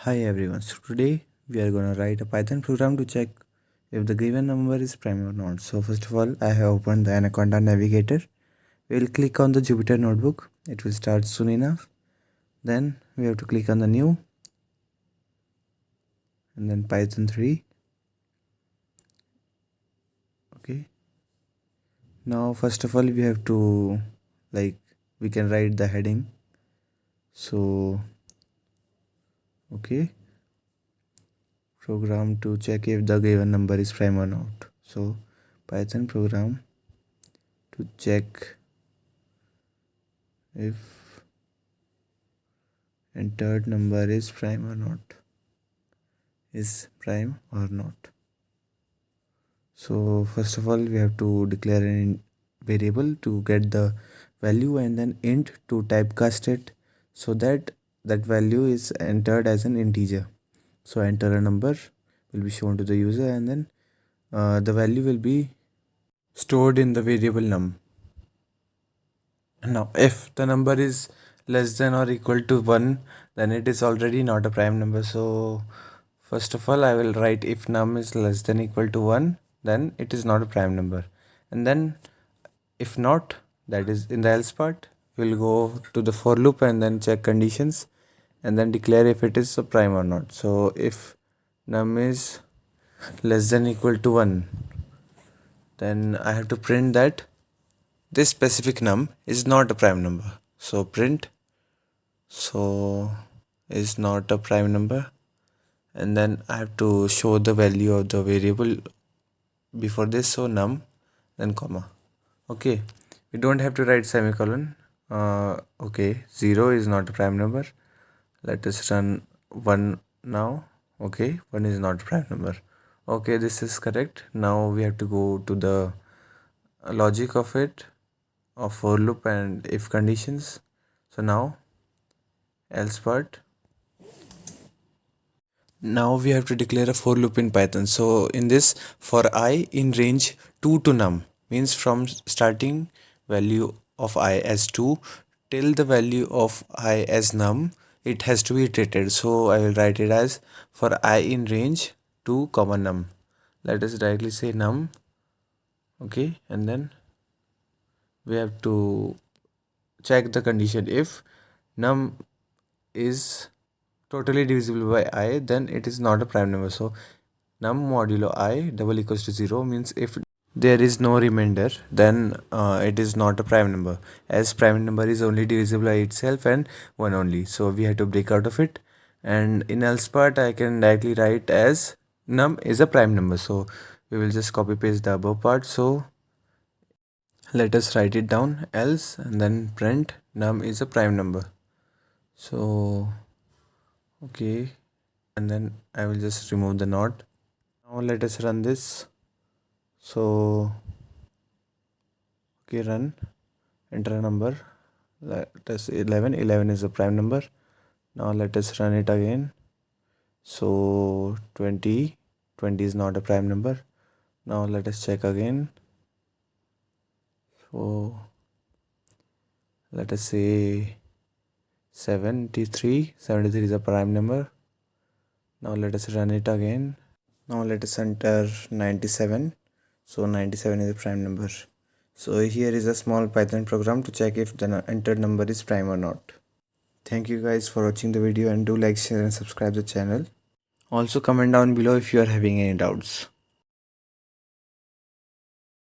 Hi everyone, so today we are going to write a Python program to check if the given number is prime or not. So first of all, I have opened the Anaconda Navigator. We will click on the Jupyter Notebook. It will start soon enough. Then we have to click on the new and then Python 3. Okay. Now first of all we have to we can write the heading. So okay. Program to check if the given number is prime or not. So Python program to check if entered number is prime or not. So first of all we have to declare an variable to get the value and then int to typecast it so that that value is entered as an integer. So enter a number will be shown to the user and then the value will be stored in the variable num. Now if the number is less than or equal to 1, then it is already not a prime number. So first of all I will write if num is less than equal to 1, then it is not a prime number. And then if not, that is in the else part, we'll go to the for loop and then check conditions and then declare if it is a prime or not. So if num is less than equal to 1, then I have to print that this specific num is not a prime number. So print is not a prime number, and then I have to show the value of the variable before this, so num then comma. Okay, we don't have to write semicolon. Okay, 0 is not a prime number. Let us run 1 now. Okay, 1 is not a prime number. Okay, this is correct. Now we have to go to the logic of it, of for loop and if conditions. So now else part. Now we have to declare a for loop in Python. So in this, for I in range 2 to num, means from starting value of I as 2 till the value of I as num, it has to be iterated. So I will write it as for I in range 2 comma num. Let us directly say num. Okay, and then we have to check the condition. If num is totally divisible by I, then it is not a prime number. So num modulo I double equals to 0 means if there is no remainder, then it is not a prime number, as prime number is only divisible by itself and 1 only. So we have to break out of it, and in else part I can directly write as num is a prime number. So we will just copy paste the above part. So let us write it down, else, and then print num is a prime number. So okay, and then I will just remove the not. Now let us run this. So okay, run, enter a number. Let us 11. 11 is a prime number. Now let us run it again. So 20. 20 is not a prime number. Now let us check again. So let us say 73. 73 is a prime number. Now let us run it again. Now let us enter 97. So 97 is a prime number. So here is a small Python program to check if the entered number is prime or not. Thank you guys for watching the video, and do like, share and subscribe the channel. Also comment down below if you are having any doubts.